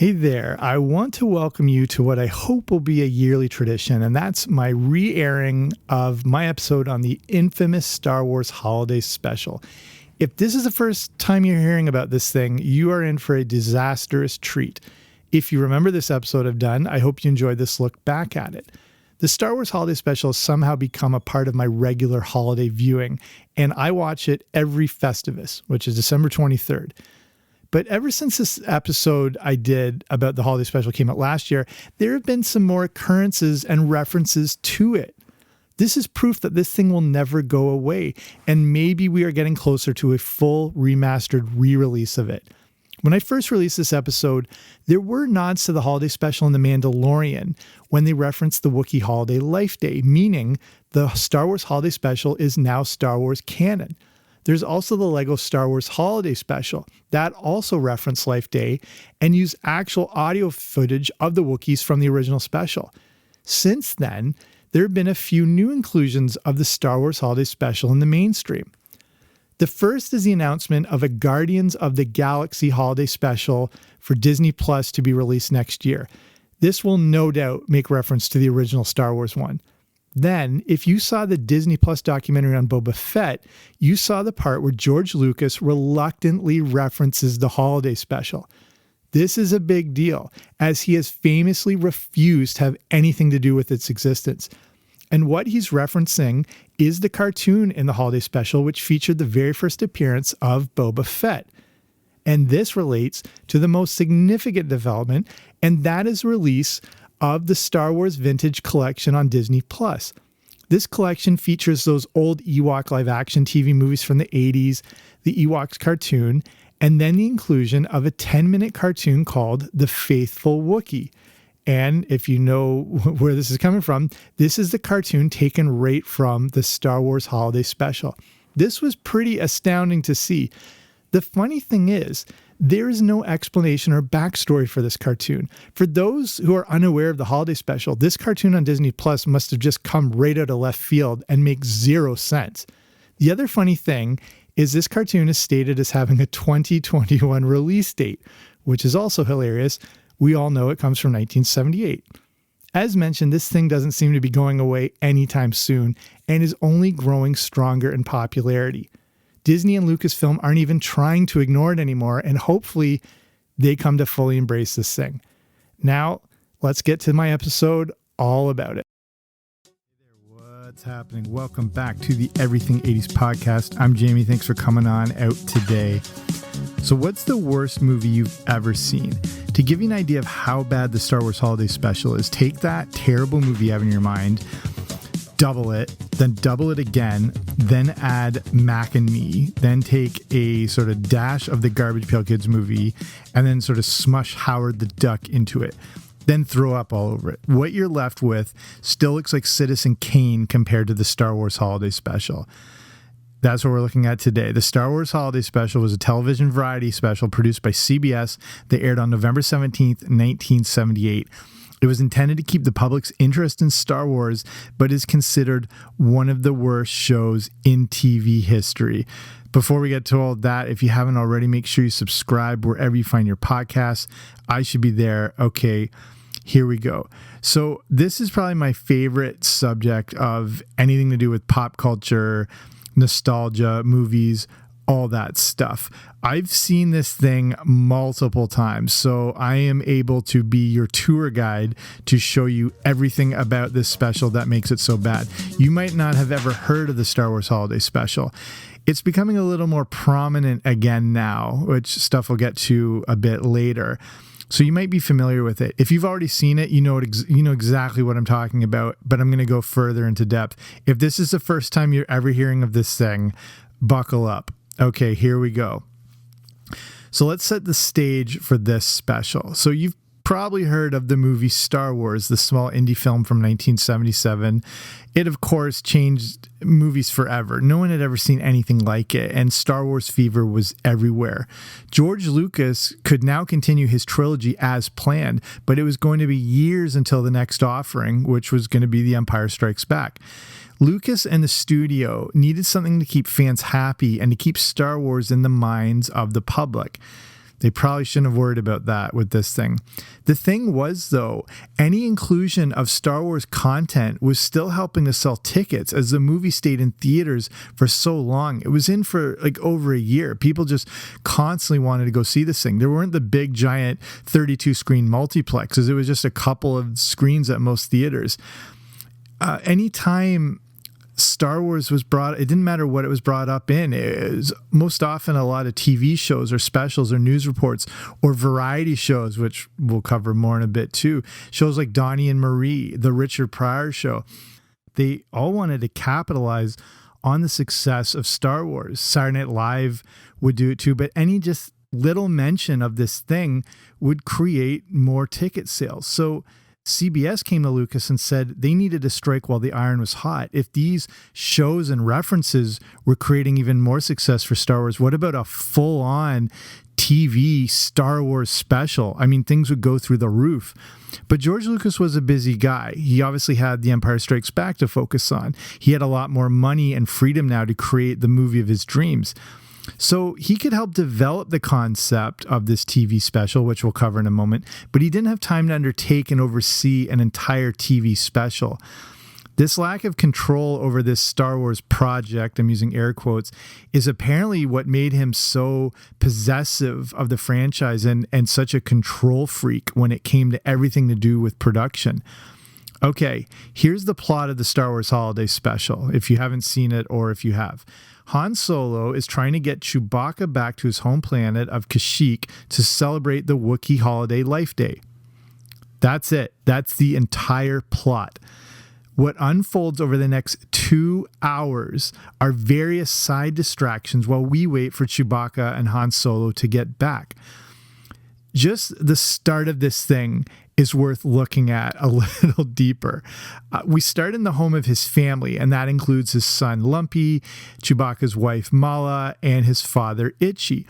Hey there, I want to welcome you to what I hope will be a yearly tradition, and that's my re-airing of my episode on the infamous Star Wars Holiday Special. If this is the first time you're hearing about this thing, you are in for a disastrous treat. If you remember this episode I've done, I hope you enjoyed this look back at it. The Star Wars Holiday Special has somehow become a part of my regular holiday viewing, and I watch it every Festivus, which is December 23rd. But ever since this episode I did about the Holiday Special came out last year, there have been some more occurrences and references to it. This is proof that this thing will never go away, and maybe we are getting closer to a full remastered re-release of it. When I first released this episode, there were nods to the Holiday Special in The Mandalorian when they referenced the Wookiee Holiday Life Day, meaning the Star Wars Holiday Special is now Star Wars canon. There's also the Lego Star Wars Holiday Special that also referenced Life Day and used actual audio footage of the Wookiees from the original special. Since then, there have been a few new inclusions of the Star Wars Holiday Special in the mainstream. The first is the announcement of a Guardians of the Galaxy Holiday Special for Disney Plus to be released next year. This will no doubt make reference to the original Star Wars one. Then, if you saw the Disney Plus documentary on Boba Fett, you saw the part where George Lucas reluctantly references the Holiday Special. This is a big deal, as he has famously refused to have anything to do with its existence. And what he's referencing is the cartoon in the Holiday Special, which featured the very first appearance of Boba Fett. And this relates to the most significant development, and that is release of the Star Wars Vintage Collection on Disney+. This collection features those old Ewok live-action TV movies from the 80s, the Ewoks cartoon, and then the inclusion of a 10-minute cartoon called The Faithful Wookiee. And if you know where this is coming from, this is the cartoon taken right from the Star Wars Holiday Special. This was pretty astounding to see. The funny thing is, there is no explanation or backstory for this cartoon. For those who are unaware of the Holiday Special, this cartoon on Disney Plus must have just come right out of left field and makes zero sense. The other funny thing is this cartoon is stated as having a 2021 release date, which is also hilarious. We all know it comes from 1978. As mentioned, this thing doesn't seem to be going away anytime soon and is only growing stronger in popularity. Disney and Lucasfilm aren't even trying to ignore it anymore, and hopefully they come to fully embrace this thing. Now, let's get to my episode all about it. Hey there, what's happening? Welcome back to the Everything 80s podcast. I'm Jamie. Thanks for coming on out today. So what's the worst movie you've ever seen? To give you an idea of how bad the Star Wars Holiday Special is, take that terrible movie you have in your mind, double it, then double it again, then add Mac and Me, then take a sort of dash of the Garbage Pail Kids movie, and then sort of smush Howard the Duck into it. Then throw up all over it. What you're left with still looks like Citizen Kane compared to the Star Wars Holiday Special. That's what we're looking at today. The Star Wars Holiday Special was a television variety special produced by CBS that aired on November 17th, 1978. It was intended to keep the public's interest in Star Wars, but is considered one of the worst shows in TV history. Before we get to all that, if you haven't already, make sure you subscribe wherever you find your podcasts. I should be there. Okay, here we go. So this is probably my favorite subject of anything to do with pop culture, nostalgia, movies, all that stuff. I've seen this thing multiple times, so I am able to be your tour guide to show you everything about this special that makes it so bad. You might not have ever heard of the Star Wars Holiday Special. It's becoming a little more prominent again now, which stuff we'll get to a bit later. So you might be familiar with it. If you've already seen it, you know exactly what I'm talking about, but I'm going to go further into depth. If this is the first time you're ever hearing of this thing, buckle up. Okay, here we go. So let's set the stage for this special. So you've probably heard of the movie Star Wars, the small indie film from 1977. It, of course, changed movies forever. No one had ever seen anything like it, and Star Wars fever was everywhere. George Lucas could now continue his trilogy as planned, but it was going to be years until the next offering, which was going to be The Empire Strikes Back. Lucas and the studio needed something to keep fans happy and to keep Star Wars in the minds of the public. They probably shouldn't have worried about that with this thing. The thing was, though, any inclusion of Star Wars content was still helping to sell tickets as the movie stayed in theaters for so long. It was in for like over a year. People just constantly wanted to go see this thing. There weren't the big, giant 32 screen multiplexes. It was just a couple of screens at most theaters. Anytime Star Wars was brought, it didn't matter what it was brought up in. It was most often a lot of TV shows or specials or news reports or variety shows, which we'll cover more in a bit too. Shows like Donnie and Marie, the Richard Pryor Show. They all wanted to capitalize on the success of Star Wars. Saturday Night Live would do it too, but any just little mention of this thing would create more ticket sales. So CBS came to Lucas and said they needed to strike while the iron was hot. If these shows and references were creating even more success for Star Wars, what about a full-on TV Star Wars special? I mean, things would go through the roof. But George Lucas was a busy guy. He obviously had The Empire Strikes Back to focus on. He had a lot more money and freedom now to create the movie of his dreams. So he could help develop the concept of this TV special, which we'll cover in a moment, but he didn't have time to undertake and oversee an entire TV special. This lack of control over this Star Wars project, I'm using air quotes, is apparently what made him so possessive of the franchise and such a control freak when it came to everything to do with production. Okay, here's the plot of the Star Wars Holiday Special, if you haven't seen it or if you have. Han Solo is trying to get Chewbacca back to his home planet of Kashyyyk to celebrate the Wookiee Holiday Life Day. That's it. That's the entire plot. What unfolds over the next 2 hours are various side distractions while we wait for Chewbacca and Han Solo to get back. Just the start of this thing is worth looking at a little deeper. We start in the home of his family, and that includes his son Lumpy, Chewbacca's wife Mala, and his father Itchy.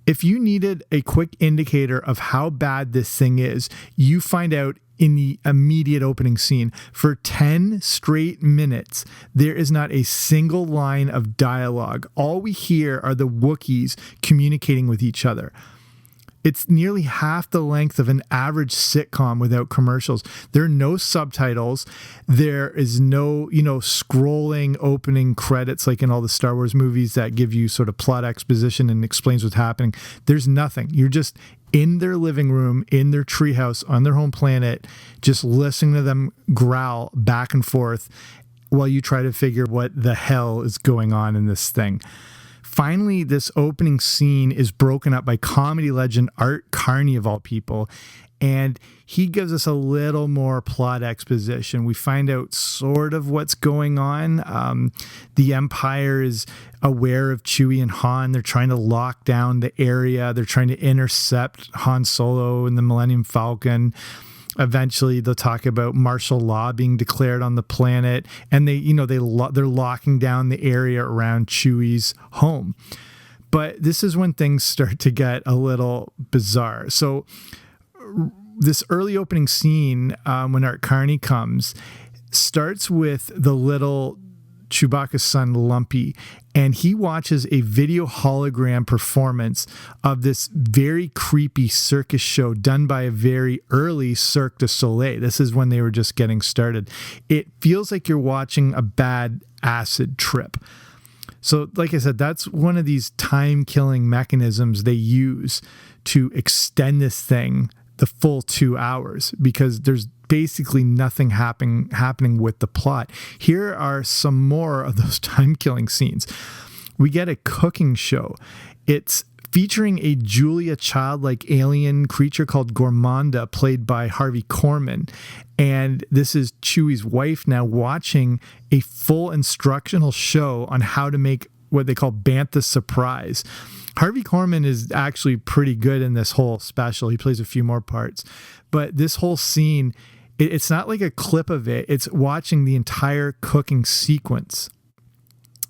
If you needed a quick indicator of how bad this thing is, you find out in the immediate opening scene. For 10 straight minutes, there is not a single line of dialogue. All we hear are the Wookiees communicating with each other. It's nearly half the length of an average sitcom without commercials. There are no subtitles. There is no, scrolling opening credits like in all the Star Wars movies that give you sort of plot exposition and explains what's happening. There's nothing. You're just in their living room, in their treehouse, on their home planet, just listening to them growl back and forth while you try to figure what the hell is going on in this thing. Finally, this opening scene is broken up by comedy legend Art Carney, of all people, and he gives us a little more plot exposition. We find out sort of what's going on. The Empire is aware of Chewie and Han. They're trying to lock down the area. They're trying to intercept Han Solo and the Millennium Falcon. Eventually, they'll talk about martial law being declared on the planet, and they're locking down the area around Chewie's home. But this is when things start to get a little bizarre. So, this early opening scene, when Art Carney comes, starts with the little Chewbacca's son Lumpy, and he watches a video hologram performance of this very creepy circus show done by a very early Cirque du Soleil. This is when they were just getting started. It feels like you're watching a bad acid trip. So, like I said, that's one of these time-killing mechanisms they use to extend this thing the full 2 hours, because there's basically nothing happening with the plot. Here are some more of those time-killing scenes. We get a cooking show. It's featuring a Julia Child-like alien creature called Gormanda, played by Harvey Korman. And this is Chewie's wife now watching a full instructional show on how to make what they call Bantha Surprise. Harvey Korman is actually pretty good in this whole special. He plays a few more parts. But this whole scene, it's not like a clip of it. It's watching the entire cooking sequence.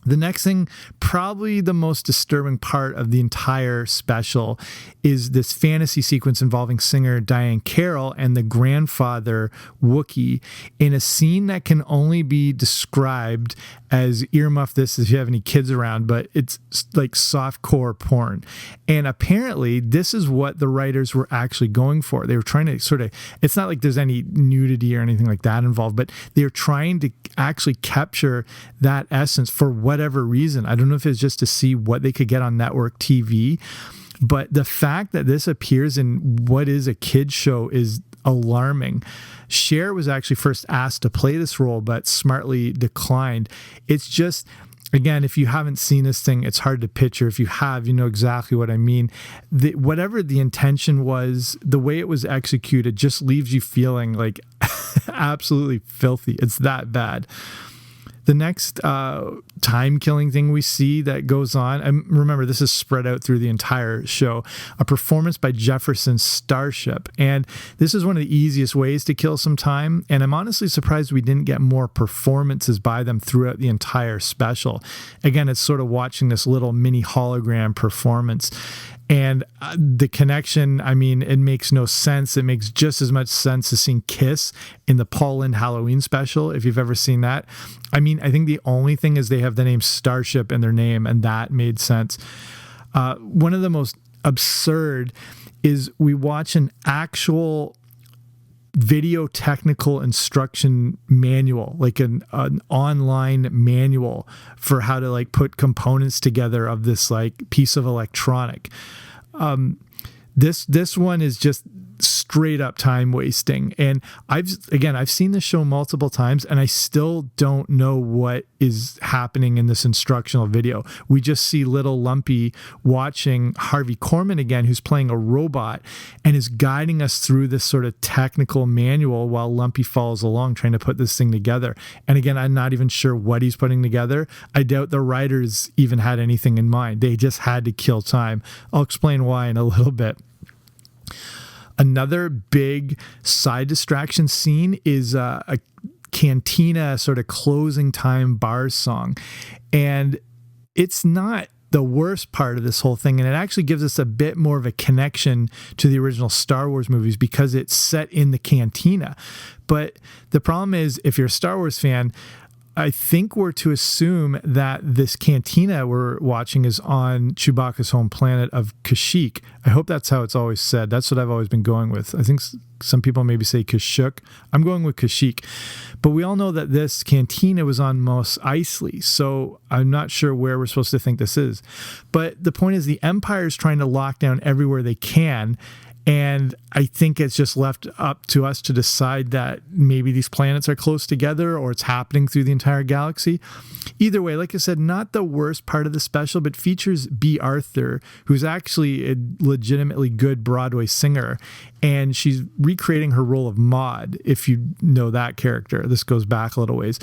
The next thing, probably the most disturbing part of the entire special, is this fantasy sequence involving singer Diane Carroll and the grandfather Wookiee in a scene that can only be described as, earmuff this if you have any kids around, but it's like softcore porn. And apparently this is what the writers were actually going for. They were trying to sort of, it's not like there's any nudity or anything like that involved, but they're trying to actually capture that essence for whatever reason. I don't know if it's just to see what they could get on network TV, but the fact that this appears in what is a kid's show is alarming. Cher was actually first asked to play this role, but smartly declined. It's just, again, if you haven't seen this thing, it's hard to picture. If you have, you know exactly what I mean. Whatever the intention was, the way it was executed just leaves you feeling like absolutely filthy. It's that bad. The next time-killing thing we see that goes on, and remember, this is spread out through the entire show, a performance by Jefferson Starship. And this is one of the easiest ways to kill some time, and I'm honestly surprised we didn't get more performances by them throughout the entire special. Again, it's sort of watching this little mini hologram performance. And the connection, I mean, it makes no sense. It makes just as much sense as seeing Kiss in the Paul Lynde Halloween special, if you've ever seen that. I mean, I think the only thing is they have the name Starship in their name, and that made sense. One of the most absurd is we watch an actual video technical instruction manual, like an online manual for how to like put components together of this like piece of electronic. This one is just straight up time wasting. And I've seen this show multiple times and I still don't know what is happening in this instructional video. We just see little Lumpy watching Harvey Korman again, who's playing a robot and is guiding us through this sort of technical manual while Lumpy follows along trying to put this thing together. And again, I'm not even sure what he's putting together. I doubt the writers even had anything in mind. They just had to kill time. I'll explain why in a little bit. Another big side distraction scene is a cantina sort of closing time bar song. And it's not the worst part of this whole thing. And it actually gives us a bit more of a connection to the original Star Wars movies because it's set in the cantina. But the problem is, if you're a Star Wars fan, I think we're to assume that this cantina we're watching is on Chewbacca's home planet of Kashyyyk. I hope that's how it's always said. That's what I've always been going with. I think some people maybe say Kashyyyk. I'm going with Kashyyyk. But we all know that this cantina was on Mos Eisley, so I'm not sure where we're supposed to think this is. But the point is the Empire is trying to lock down everywhere they can. And I think it's just left up to us to decide that maybe these planets are close together or it's happening through the entire galaxy. Either way, like I said, not the worst part of the special, but features Bea Arthur, who's actually a legitimately good Broadway singer. And she's recreating her role of Maude, if you know that character. This goes back a little ways.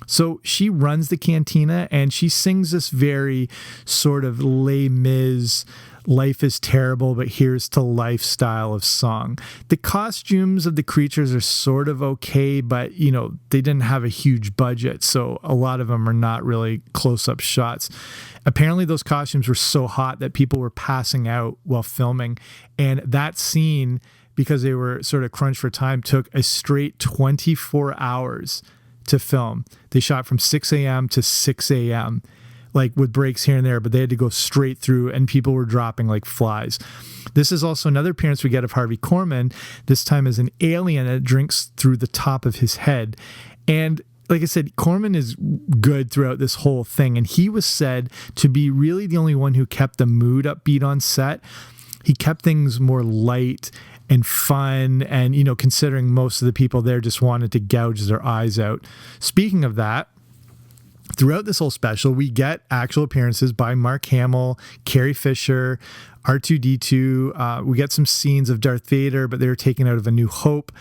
So she runs the cantina and she sings this very sort of Les Mis, life is terrible, but here's to life style of song. The costumes of the creatures are sort of okay, but, you know, they didn't have a huge budget, so a lot of them are not really close-up shots. Apparently those costumes were so hot that people were passing out while filming, and that scene, because they were sort of crunched for time, took a straight 24 hours to film. They shot from 6 a.m. to 6 a.m., like with breaks here and there, but they had to go straight through and people were dropping like flies. This is also another appearance we get of Harvey Korman, this time as an alien that drinks through the top of his head. And like I said, Korman is good throughout this whole thing, and he was said to be really the only one who kept the mood upbeat on set. He kept things more light and fun, and, you know, considering most of the people there just wanted to gouge their eyes out. Speaking of that, throughout this whole special, we get actual appearances by Mark Hamill, Carrie Fisher, R2-D2. We get some scenes of Darth Vader, but they were taken out of A New Hope.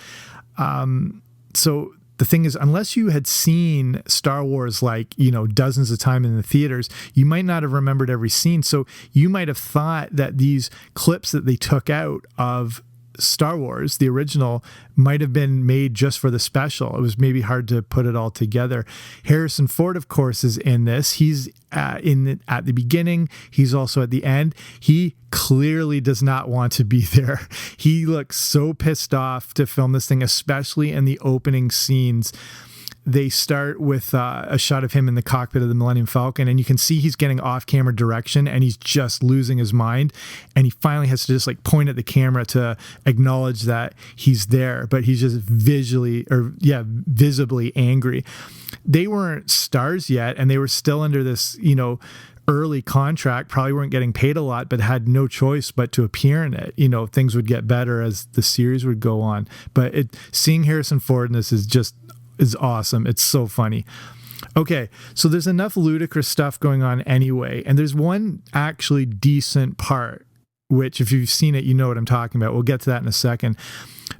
So the thing is, unless you had seen Star Wars like, you know, dozens of times in the theaters, you might not have remembered every scene. So you might have thought that these clips that they took out of Star Wars, the original, might have been made just for the special. It was maybe hard to put it all together. Harrison Ford, of course, is in this. He's at the beginning. He's also at the end. He clearly does not want to be there. He looks so pissed off to film this thing, especially in the opening scenes. They start with a shot of him in the cockpit of the Millennium Falcon, and you can see he's getting off-camera direction, and he's just losing his mind. And he finally has to just like point at the camera to acknowledge that he's there, but he's just visibly angry. They weren't stars yet, and they were still under this, early contract, probably weren't getting paid a lot, but had no choice but to appear in it. Things would get better as the series would go on. But seeing Harrison Ford in this is awesome. It's so funny. Okay, so there's enough ludicrous stuff going on anyway, and there's one actually decent part, which if you've seen it, you know what I'm talking about. We'll get to that in a second.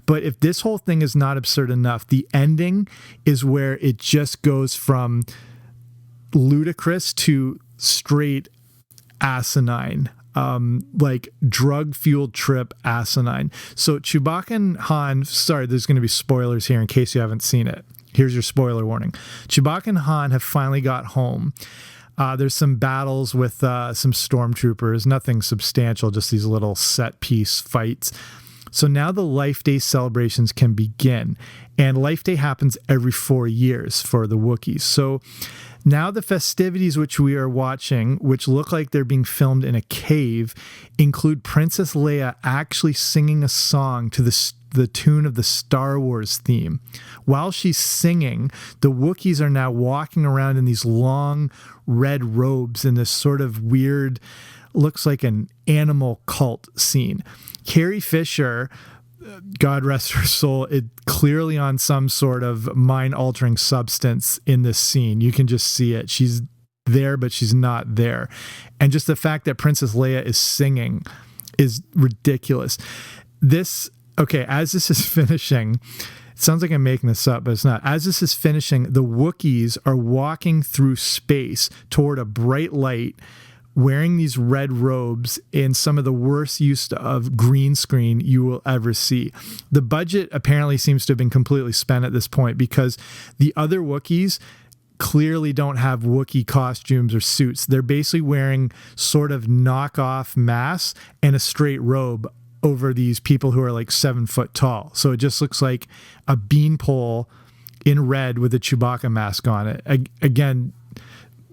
But if this whole thing is not absurd enough, the ending is where it just goes from ludicrous to straight asinine. Like drug-fueled trip asinine. So Chewbacca and Han, sorry, there's going to be spoilers here in case you haven't seen it. Here's your spoiler warning. Chewbacca and Han have finally got home. There's some battles with some stormtroopers, nothing substantial, just these little set-piece fights. So now the Life Day celebrations can begin. And Life Day happens every 4 years for the Wookiees. So now the festivities which we are watching, which look like they're being filmed in a cave, include Princess Leia actually singing a song to the tune of the Star Wars theme. While she's singing, the Wookiees are now walking around in these long red robes in this sort of weird, looks like an animal cult scene. Carrie Fisher, God rest her soul, is clearly on some sort of mind-altering substance in this scene. You can just see it. She's there, but she's not there. And just the fact that Princess Leia is singing is ridiculous. As this is finishing, it sounds like I'm making this up, but it's not. As this is finishing, the Wookiees are walking through space toward a bright light, wearing these red robes in some of the worst use of green screen you will ever see. The budget apparently seems to have been completely spent at this point because the other Wookiees clearly don't have Wookiee costumes or suits. They're basically wearing sort of knockoff masks and a straight robe over these people who are like 7 foot tall. So it just looks like a beanpole in red with a Chewbacca mask on it. Again,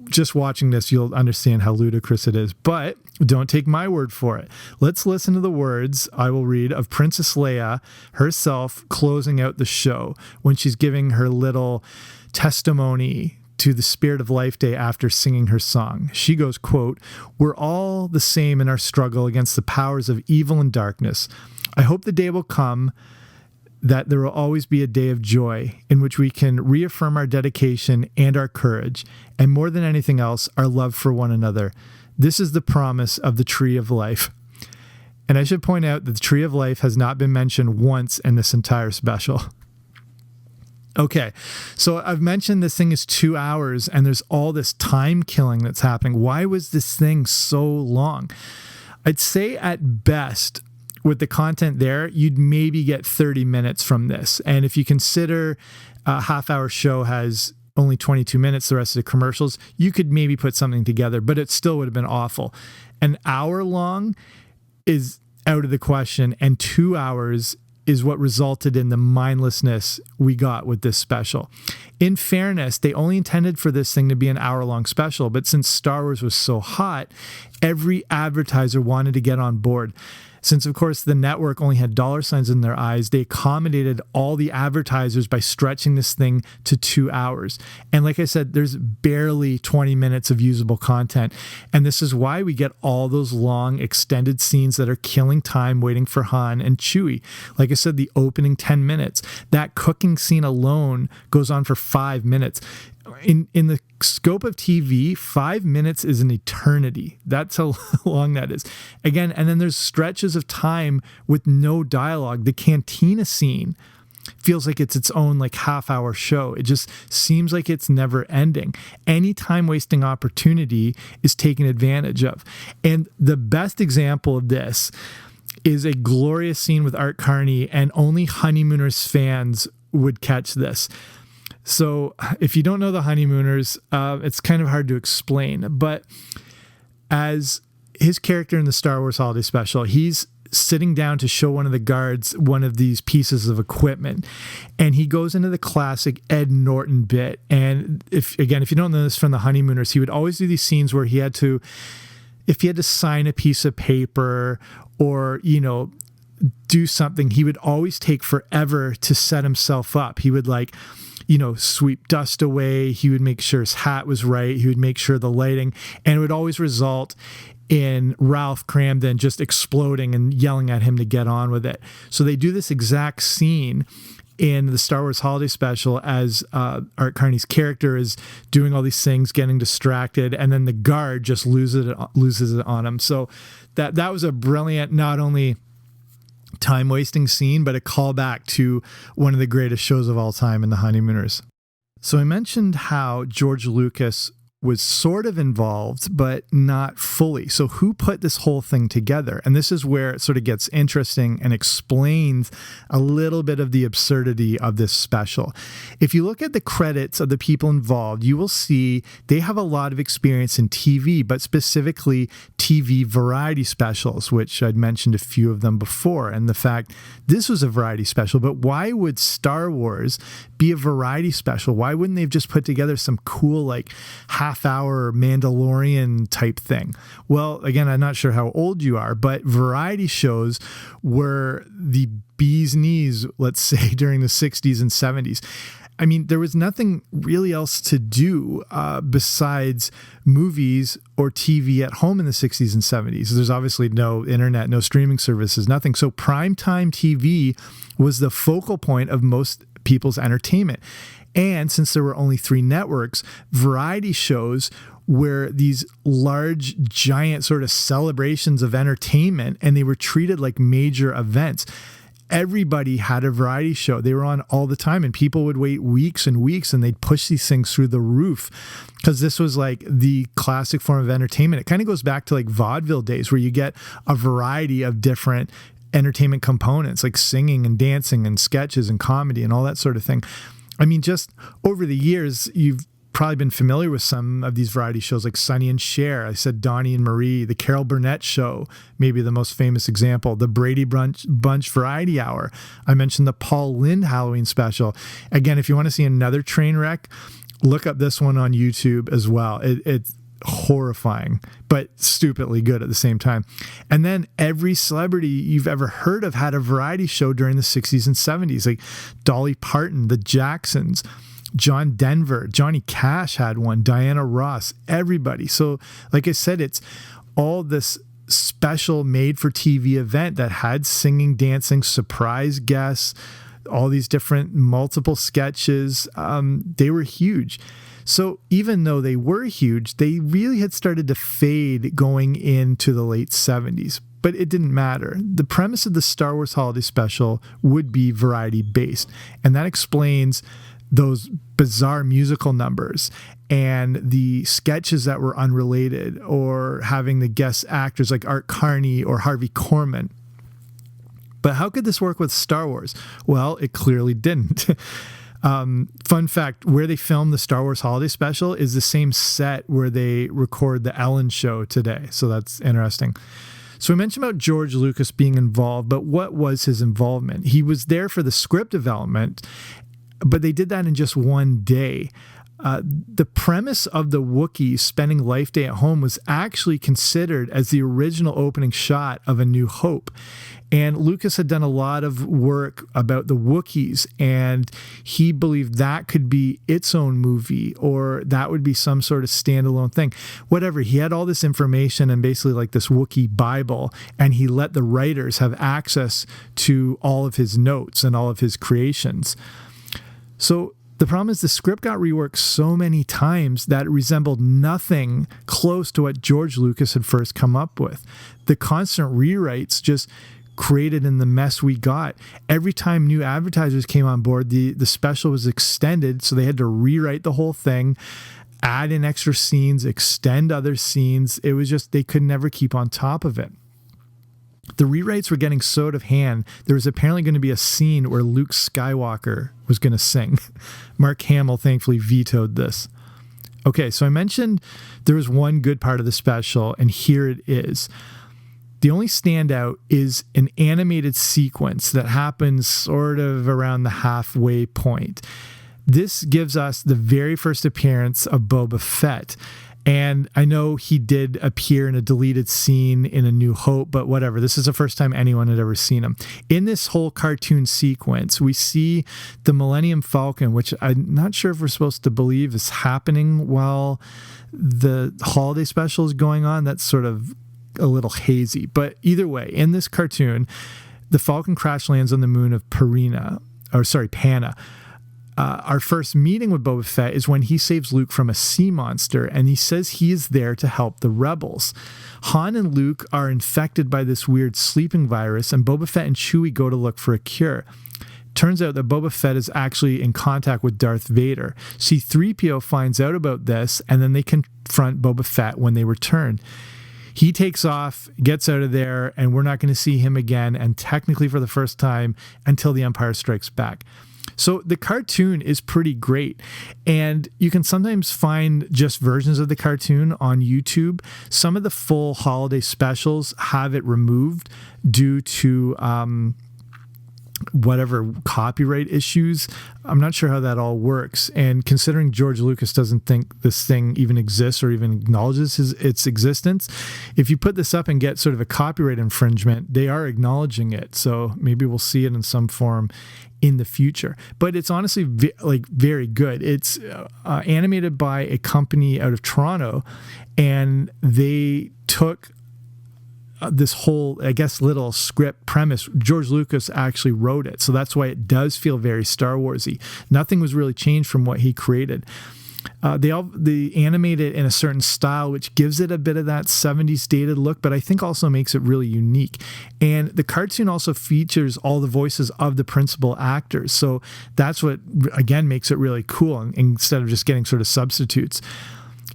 just watching this, you'll understand how ludicrous it is. But don't take my word for it. Let's listen to the words I will read of Princess Leia herself closing out the show when she's giving her little testimony to the spirit of Life Day after singing her song. She goes, quote, "We're all the same in our struggle against the powers of evil and darkness. I hope the day will come that there will always be a day of joy in which we can reaffirm our dedication and our courage, and more than anything else, our love for one another. This is the promise of the Tree of Life." And I should point out that the Tree of Life has not been mentioned once in this entire special. Okay, so I've mentioned this thing is 2 hours and there's all this time killing that's happening. Why was this thing so long? I'd say at best, with the content there, you'd maybe get 30 minutes from this. And if you consider a half-hour show has only 22 minutes, the rest of the commercials, you could maybe put something together, but it still would have been awful. An hour long is out of the question, and 2 hours is what resulted in the mindlessness we got with this special. In fairness, they only intended for this thing to be an hour-long special, but since Star Wars was so hot, every advertiser wanted to get on board. Since, of course, the network only had dollar signs in their eyes, they accommodated all the advertisers by stretching this thing to 2 hours. And like I said, there's barely 20 minutes of usable content. And this is why we get all those long, extended scenes that are killing time waiting for Han and Chewie. Like I said, the opening 10 minutes. That cooking scene alone goes on for 5 minutes. In the scope of TV, 5 minutes is an eternity. That's how long that is. Again, and then there's stretches of time with no dialogue. The cantina scene feels like it's its own like half-hour show. It just seems like it's never ending. Any time-wasting opportunity is taken advantage of. And the best example of this is a glorious scene with Art Carney, and only Honeymooners fans would catch this. So if you don't know the Honeymooners, it's kind of hard to explain, but as his character in the Star Wars Holiday Special, he's sitting down to show one of the guards one of these pieces of equipment, and he goes into the classic Ed Norton bit. And if you don't know this from the Honeymooners, he would always do these scenes where if he had to sign a piece of paper or, do something, he would always take forever to set himself up. He would sweep dust away. He would make sure his hat was right. He would make sure the lighting, and it would always result in Ralph Cramden just exploding and yelling at him to get on with it. So they do this exact scene in the Star Wars Holiday Special as Art Carney's character is doing all these things, getting distracted, and then the guard just loses it on him. So that was a brilliant, not only time-wasting scene, but a callback to one of the greatest shows of all time in the Honeymooners. So I mentioned how George Lucas was sort of involved, but not fully. So who put this whole thing together? And this is where it sort of gets interesting and explains a little bit of the absurdity of this special. If you look at the credits of the people involved, you will see they have a lot of experience in TV, but specifically TV variety specials, which I'd mentioned a few of them before. And the fact this was a variety special, but why would Star Wars be a variety special? Why wouldn't they have just put together some cool, half-hour Mandalorian type thing? Well, again, I'm not sure how old you are, but variety shows were the bee's knees, let's say, during the 60s and 70s. I mean, there was nothing really else to do besides movies or TV at home in the 60s and 70s. There's obviously no internet, no streaming services, nothing. So primetime TV was the focal point of most people's entertainment. And since there were only 3 networks, variety shows were these large, giant sort of celebrations of entertainment, and they were treated like major events. Everybody had a variety show. They were on all the time, and people would wait weeks and weeks, and they'd push these things through the roof because this was like the classic form of entertainment. It kind of goes back to like vaudeville days where you get a variety of different entertainment components like singing and dancing and sketches and comedy and all that sort of thing. I mean, just over the years, you've probably been familiar with some of these variety shows like Sonny and Cher. I said Donnie and Marie, the Carol Burnett Show, maybe the most famous example, the Brady Bunch Variety Hour. I mentioned the Paul Lynde Halloween special. Again, if you want to see another train wreck, look up this one on YouTube as well. It's horrifying, but stupidly good at the same time. And then every celebrity you've ever heard of had a variety show during the 60s and 70s, like Dolly Parton, the Jacksons, John Denver, Johnny Cash had one, Diana Ross, everybody. So like I said, it's all this special made for TV event that had singing, dancing, surprise guests, all these different multiple sketches. They were huge. So even though they were huge, they really had started to fade going into the late 70s. But it didn't matter. The premise of the Star Wars Holiday Special would be variety based. And that explains those bizarre musical numbers and the sketches that were unrelated, or having the guest actors like Art Carney or Harvey Korman. But how could this work with Star Wars? Well, it clearly didn't. Fun fact, where they filmed the Star Wars Holiday Special is the same set where they record the Ellen Show today. So that's interesting. So we mentioned about George Lucas being involved, but what was his involvement? He was there for the script development, but they did that in just one day. The premise of the Wookiees spending Life Day at home was actually considered as the original opening shot of A New Hope. And Lucas had done a lot of work about the Wookiees, and he believed that could be its own movie, or that would be some sort of standalone thing. Whatever, he had all this information and basically like this Wookiee Bible, and he let the writers have access to all of his notes and all of his creations. So the problem is the script got reworked so many times that it resembled nothing close to what George Lucas had first come up with. The constant rewrites just created in the mess we got. Every time new advertisers came on board, the special was extended, so they had to rewrite the whole thing, add in extra scenes, extend other scenes. It was just, they could never keep on top of it. The rewrites were getting so out of hand, there was apparently going to be a scene where Luke Skywalker was going to sing. Mark Hamill thankfully vetoed this. Okay, so I mentioned there was one good part of the special, and here it is. The only standout is an animated sequence that happens sort of around the halfway point. This gives us the very first appearance of Boba Fett. And I know he did appear in a deleted scene in A New Hope, but whatever. This is the first time anyone had ever seen him. In this whole cartoon sequence, we see the Millennium Falcon, which I'm not sure if we're supposed to believe is happening while the holiday special is going on. That's sort of a little hazy. But either way, in this cartoon, the Falcon crash lands on the moon of Pana. Our first meeting with Boba Fett is when he saves Luke from a sea monster, and he says he is there to help the rebels. Han and Luke are infected by this weird sleeping virus, and Boba Fett and Chewie go to look for a cure. Turns out that Boba Fett is actually in contact with Darth Vader. C-3PO finds out about this, and then they confront Boba Fett when they return. He takes off, gets out of there, and we're not going to see him again, and technically for the first time until The Empire Strikes Back. So the cartoon is pretty great, and you can sometimes find just versions of the cartoon on YouTube. Some of the full holiday specials have it removed due to whatever copyright issues. I'm not sure how that all works. And considering George Lucas doesn't think this thing even exists or even acknowledges its existence, if you put this up and get sort of a copyright infringement, they are acknowledging it. So maybe we'll see it in some form in the future. But it's honestly very good. It's animated by a company out of Toronto, and they took this whole, I guess, little script premise. George Lucas actually wrote it, so that's why it does feel very Star Wars-y. Nothing was really changed from what he created. They animate it in a certain style, which gives it a bit of that 70s dated look, but I think also makes it really unique. And the cartoon also features all the voices of the principal actors, so that's what, again, makes it really cool, instead of just getting sort of substitutes.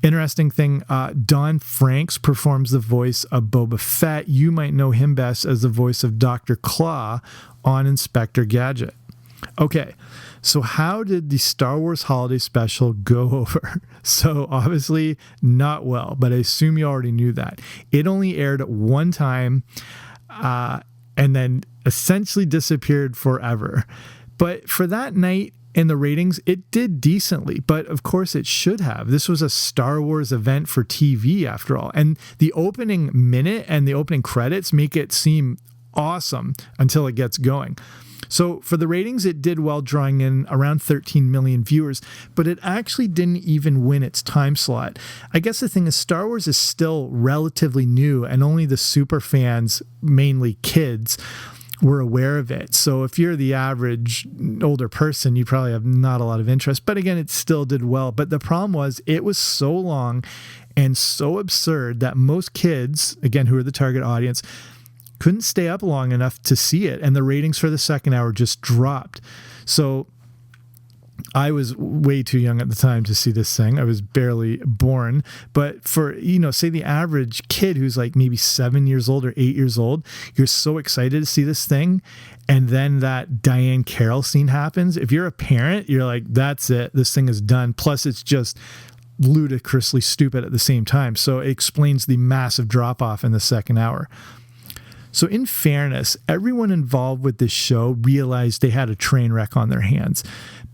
Interesting thing, Don Franks performs the voice of Boba Fett. You might know him best as the voice of Dr. Claw on Inspector Gadget. Okay, so how did the Star Wars Holiday Special go over? So obviously not well, but I assume you already knew that. It only aired one time and then essentially disappeared forever. But for that night, in the ratings, it did decently, but of course it should have. This was a Star Wars event for TV after all. And the opening minute and the opening credits make it seem awesome until it gets going. So for the ratings, it did well, drawing in around 13 million viewers, but it actually didn't even win its time slot. I guess the thing is, Star Wars is still relatively new, and only the super fans, mainly kids, were aware of it. So if you're the average older person, you probably have not a lot of interest. But again, it still did well. But the problem was it was so long and so absurd that most kids, again, who are the target audience, couldn't stay up long enough to see it. And the ratings for the second hour just dropped. So I was way too young at the time to see this thing. I was barely born. But for, say the average kid who's like maybe 7 years old or 8 years old, you're so excited to see this thing. And then that Diane Carroll scene happens. If you're a parent, you're like, that's it. This thing is done. Plus, it's just ludicrously stupid at the same time. So it explains the massive drop off in the second hour. So in fairness, everyone involved with this show realized they had a train wreck on their hands,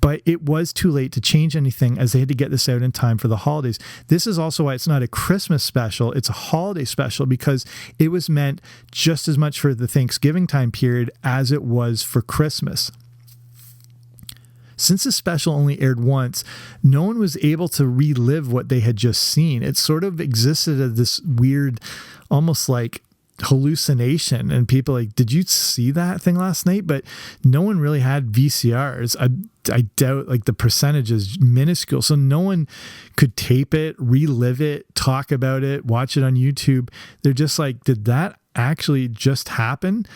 but it was too late to change anything as they had to get this out in time for the holidays. This is also why it's not a Christmas special, it's a holiday special, because it was meant just as much for the Thanksgiving time period as it was for Christmas. Since the special only aired once, no one was able to relive what they had just seen. It sort of existed as this weird, almost like hallucination, and people like, did you see that thing last night? But no one really had VCRs. I doubt, like, the percentage is minuscule, so no one could tape it, relive it, talk about it, watch it on YouTube. They're just like, did that actually just happen?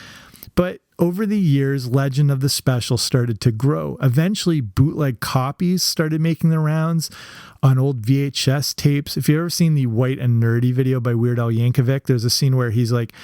But over the years, legend of the special started to grow. Eventually, bootleg copies started making the rounds on old VHS tapes. If you've ever seen the White and Nerdy video by Weird Al Yankovic, there's a scene where he's like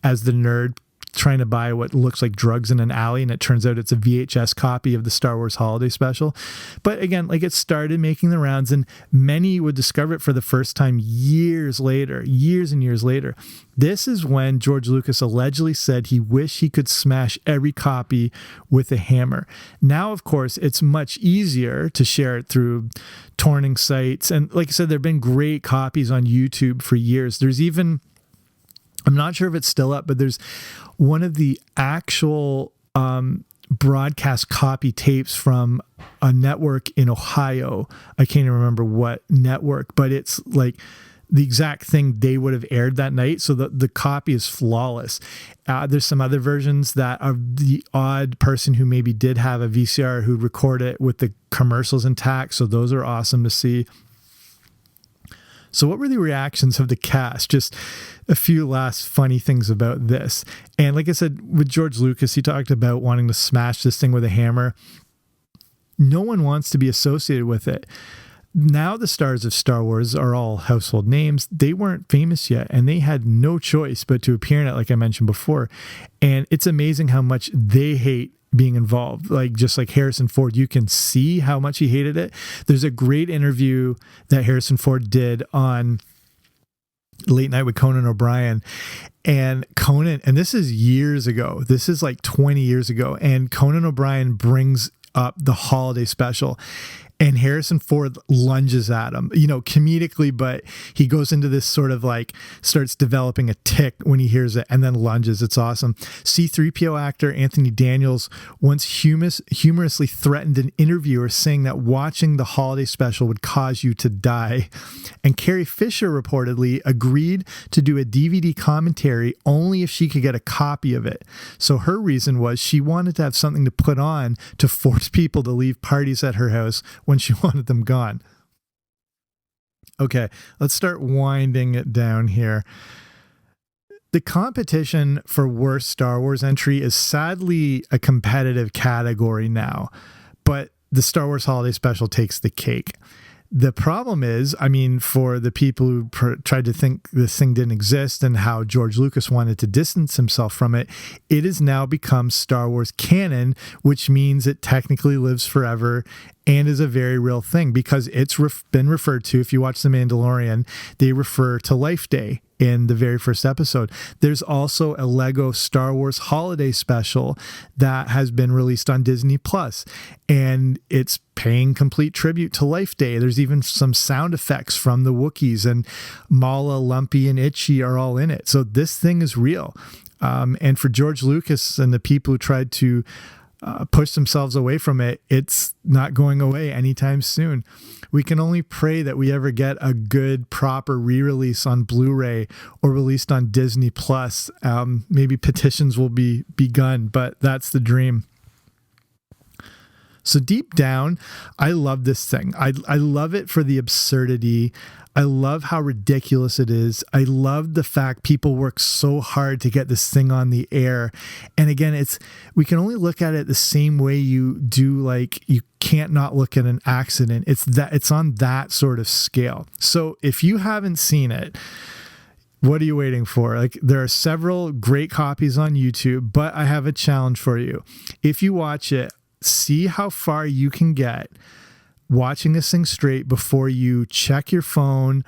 as the nerd trying to buy what looks like drugs in an alley, and it turns out it's a VHS copy of the Star Wars Holiday Special. But again, like, it started making the rounds, and many would discover it for the first time years and years later. This is when George Lucas allegedly said he wished he could smash every copy with a hammer. Now, of course, it's much easier to share it through torrenting sites. And like I said, there have been great copies on YouTube for years. There's even, I'm not sure if it's still up, but there's one of the actual broadcast copy tapes from a network in Ohio. I can't even remember what network, but it's like the exact thing they would have aired that night. So the copy is flawless. There's some other versions that are the odd person who maybe did have a VCR who record it with the commercials intact. So those are awesome to see. So what were the reactions of the cast? Just a few last funny things about this. And like I said, with George Lucas, he talked about wanting to smash this thing with a hammer. No one wants to be associated with it. Now the stars of Star Wars are all household names. They weren't famous yet, and they had no choice but to appear in it, like I mentioned before. And it's amazing how much they hate being involved. Like, just like Harrison Ford, you can see how much he hated it. There's a great interview that Harrison Ford did on Late Night with Conan O'Brien, and Conan, and this is years ago, this is like 20 years ago, and Conan O'Brien brings up the holiday special, and Harrison Ford lunges at him, comedically, but he goes into this sort of like, starts developing a tick when he hears it and then lunges. It's awesome. C-3PO actor Anthony Daniels once humorously threatened an interviewer, saying that watching the holiday special would cause you to die. And Carrie Fisher reportedly agreed to do a DVD commentary only if she could get a copy of it. So her reason was she wanted to have something to put on to force people to leave parties at her house when she wanted them gone. Okay, let's start winding it down here. The competition for worst Star Wars entry is sadly a competitive category now, but the Star Wars Holiday Special takes the cake. The problem is, for the people who tried to think this thing didn't exist and how George Lucas wanted to distance himself from it, it has now become Star Wars canon, which means it technically lives forever and is a very real thing, because it's been referred to. If you watch The Mandalorian, they refer to Life Day in the very first episode. There's also a Lego Star Wars Holiday Special that has been released on Disney Plus, and it's paying complete tribute to Life Day. There's even some sound effects from the Wookiees, and Mala, Lumpy, and Itchy are all in it. So this thing is real. And for George Lucas and the people who tried to push themselves away from it, it's not going away anytime soon. We can only pray that we ever get a good, proper re-release on Blu-ray or released on Disney Plus. Maybe petitions will be begun, but that's the dream. So deep down, I love this thing. I love it for the absurdity. I love how ridiculous it is. I love the fact people work so hard to get this thing on the air. And again, we can only look at it the same way you do, like, you can't not look at an accident. It's on that sort of scale. So if you haven't seen it, what are you waiting for? Like, there are several great copies on YouTube, but I have a challenge for you. If you watch it, see how far you can get watching this thing straight before you check your phone,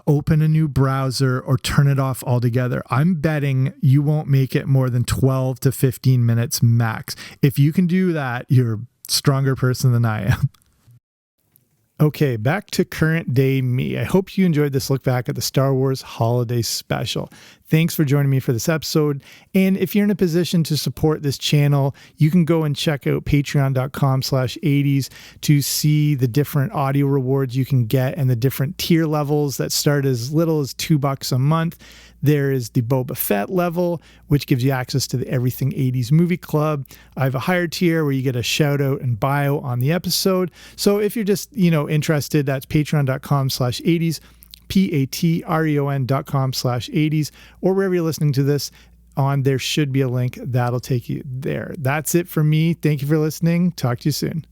open a new browser, or turn it off altogether. I'm betting you won't make it more than 12 to 15 minutes max. If you can do that, you're a stronger person than I am. Okay, back to current day me. I hope you enjoyed this look back at the Star Wars Holiday Special. Thanks for joining me for this episode. And if you're in a position to support this channel, you can go and check out patreon.com/80s to see the different audio rewards you can get and the different tier levels that start as little as $2 a month. There is the Boba Fett level, which gives you access to the Everything 80s Movie Club. I have a higher tier where you get a shout out and bio on the episode. So if you're just, interested, that's patreon.com/80s, patreon.com/80s, or wherever you're listening to this on, there should be a link that'll take you there. That's it for me. Thank you for listening. Talk to you soon.